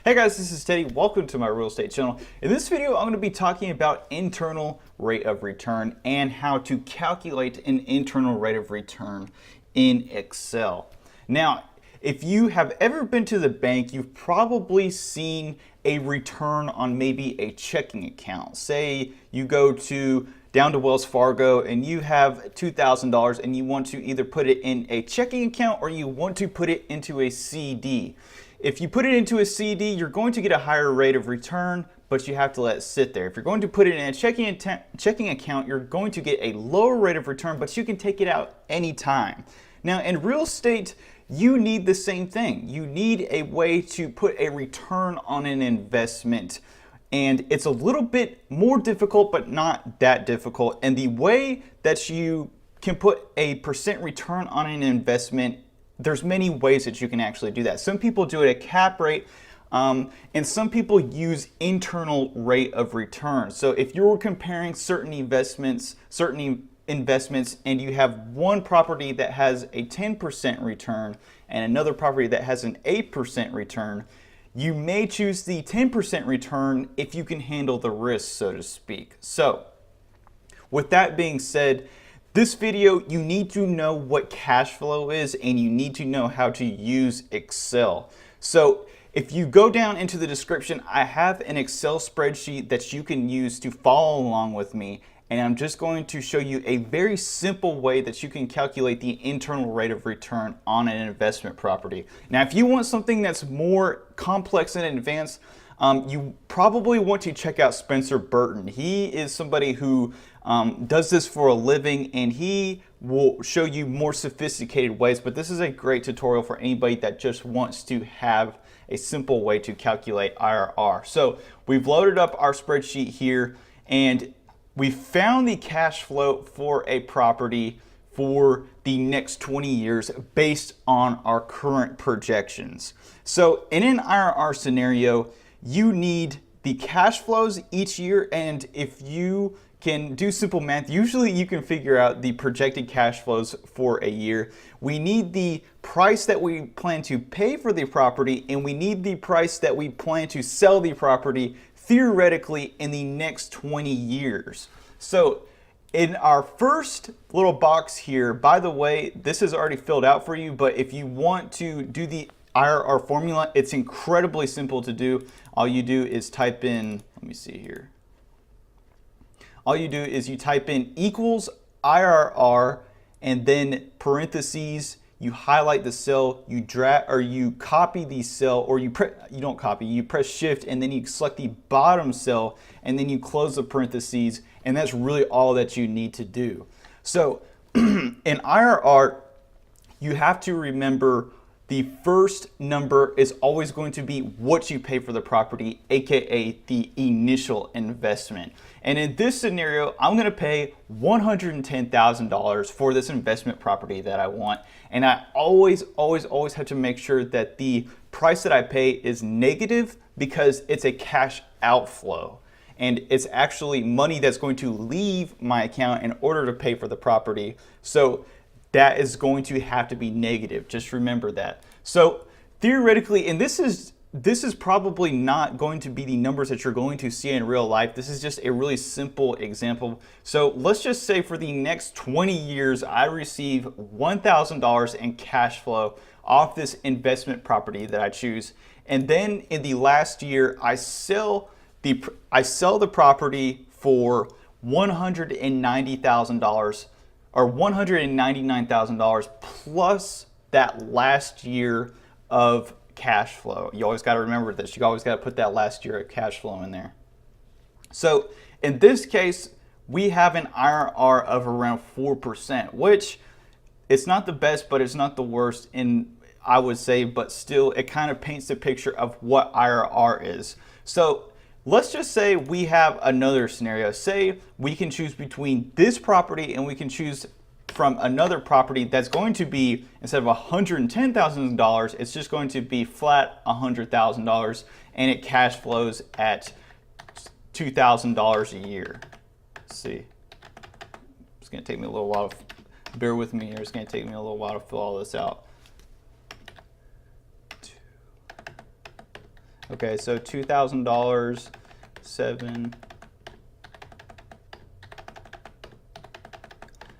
Hey guys, this is Teddy. Welcome to my real estate channel. In this video, I'm going to be talking about internal rate of return and how to calculate an internal rate of return in Excel. Now, if you have ever been to the bank, you've probably seen a return on maybe a checking account. Say you go down to Wells Fargo and you have $2,000 and you want to either put it in a checking account or you want to put it into a CD. If you put it into a CD, you're going to get a higher rate of return, but you have to let it sit there. If you're going to put it in a checking account, you're going to get a lower rate of return, but you can take it out anytime. Now, in real estate, you need the same thing. You need a way to put a return on an investment. And it's a little bit more difficult, but not that difficult. And the way that you can put a percent return on an investment, there's many ways that you can actually do that. Some people do it at cap rate, and some people use internal rate of return. So if you're comparing certain investments, and you have one property that has a 10% return and another property that has an 8% return, you may choose the 10% return if you can handle the risk, so to speak. So with that being said, this video, you need to know what cash flow is and you need to know how to use Excel. So if you go down into the description, I have an Excel spreadsheet that you can use to follow along with me. And I'm just going to show you a very simple way that you can calculate the internal rate of return on an investment property. Now, if you want something that's more complex and advanced, you probably want to check out Spencer Burton. He is somebody who does this for a living, and he will show you more sophisticated ways, but this is a great tutorial for anybody that just wants to have a simple way to calculate IRR. So we've loaded up our spreadsheet here, and we found the cash flow for a property for the next 20 years based on our current projections. So in an IRR scenario, you need the cash flows each year, and if you can do simple math, usually you can figure out the projected cash flows for a year. We need the price that we plan to pay for the property, and we need the price that we plan to sell the property theoretically in the next 20 years. So in our first little box here, by the way, this is already filled out for you, but if you want to do the IRR formula, it's incredibly simple to do. All you do is type in, let me see here. All you do is you type in equals IRR and then parentheses, you highlight the cell, you drag or you copy the cell, or you don't copy, you press shift and then you select the bottom cell and then you close the parentheses, and that's really all that you need to do. So in IRR, you have to remember the first number is always going to be what you pay for the property, aka the initial investment. And in this scenario, I'm going to pay $110,000 for this investment property that I want. And I always have to make sure that the price that I pay is negative, because it's a cash outflow. And it's actually money that's going to leave my account in order to pay for the property. So that is going to have to be negative. Just remember that. So theoretically, and this is probably not going to be the numbers that you're going to see in real life. This is just a really simple example. So let's just say for the next 20 years, I receive $1,000 in cash flow off this investment property that I choose. And then in the last year, I sell the property for $190,000 or $199,000 plus that last year of cash flow. You always got to remember this. You always got to put that last year of cash flow in there. So in this case, we have an IRR of around 4%, which it's not the best, but it's not the worst, I would say, but still it kind of paints the picture of what IRR is. So let's just say we have another scenario. Say we can choose between this property and we can choose from another property that's going to be, instead of $110,000, it's just going to be flat $100,000, and it cash flows at $2,000 a year. Let's see. It's going to take me a little while. Bear with me here. It's going to take me a little while to fill all this out. Okay, so $2,000, 7.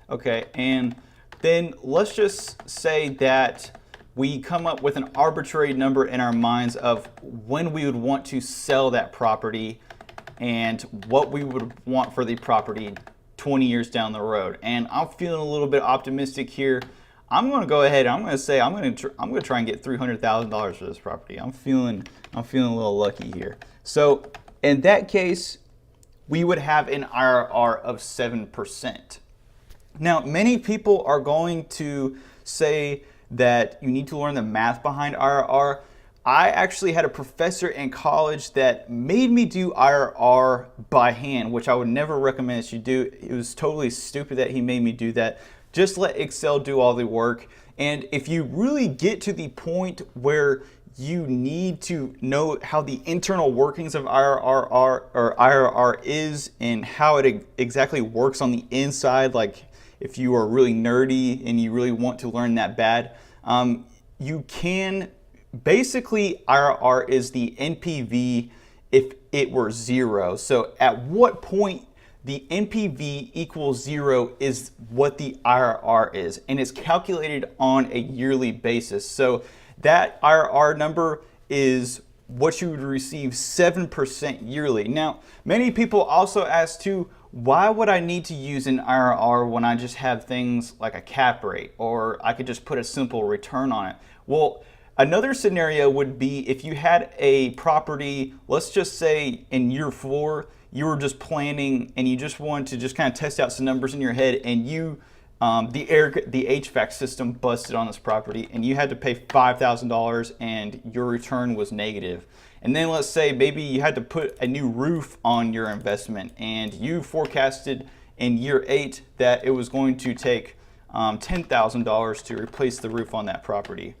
Okay, and then let's just say that we come up with an arbitrary number in our minds of when we would want to sell that property and what we would want for the property 20 years down the road. And I'm feeling a little bit optimistic here. I'm going to go ahead. I'm going to say I'm going to try and get $300,000 for this property. I'm feeling a little lucky here. So in that case, we would have an IRR of 7%. Now, many people are going to say that you need to learn the math behind IRR. I actually had a professor in college that made me do IRR by hand, which I would never recommend that you do. It was totally stupid that he made me do that. Just let Excel do all the work. And if you really get to the point where you need to know how the internal workings of IRR is and how it exactly works on the inside, like if you are really nerdy and you really want to learn that bad, you can basically, IRR is the NPV if it were 0. So at what point the NPV equals 0 is what the IRR is, and it's calculated on a yearly basis. So that IRR number is what you would receive 7% yearly. Now, many people also ask too, why would I need to use an IRR when I just have things like a cap rate, or I could just put a simple return on it? Well, another scenario would be if you had a property, let's just say in year 4, you were just planning and you just wanted to just kind of test out some numbers in your head, and you the HVAC system busted on this property and you had to pay $5,000 and your return was negative. And then let's say maybe you had to put a new roof on your investment and you forecasted in year 8 that it was going to take $10,000 to replace the roof on that property.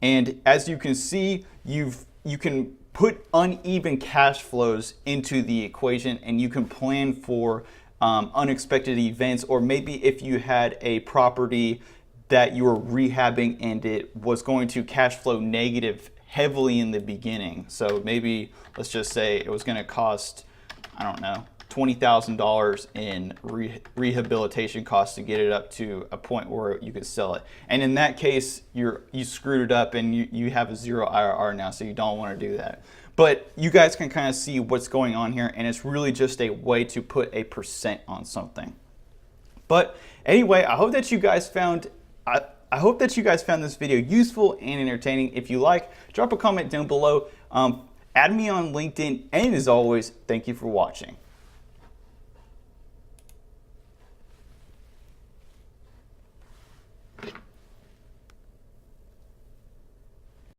And as you can see, you can put uneven cash flows into the equation, and you can plan for unexpected events, or maybe if you had a property that you were rehabbing and it was going to cash flow negative heavily in the beginning. So maybe let's just say it was going to cost, I don't know, $20,000 in rehabilitation costs to get it up to a point where you could sell it. And in that case, you screwed it up and you have a 0 IRR now, so you don't want to do that. But you guys can kind of see what's going on here, and it's really just a way to put a percent on something. But anyway, I hope that you guys found this video useful and entertaining. If you like, drop a comment down below. Add me on LinkedIn, and as always, thank you for watching.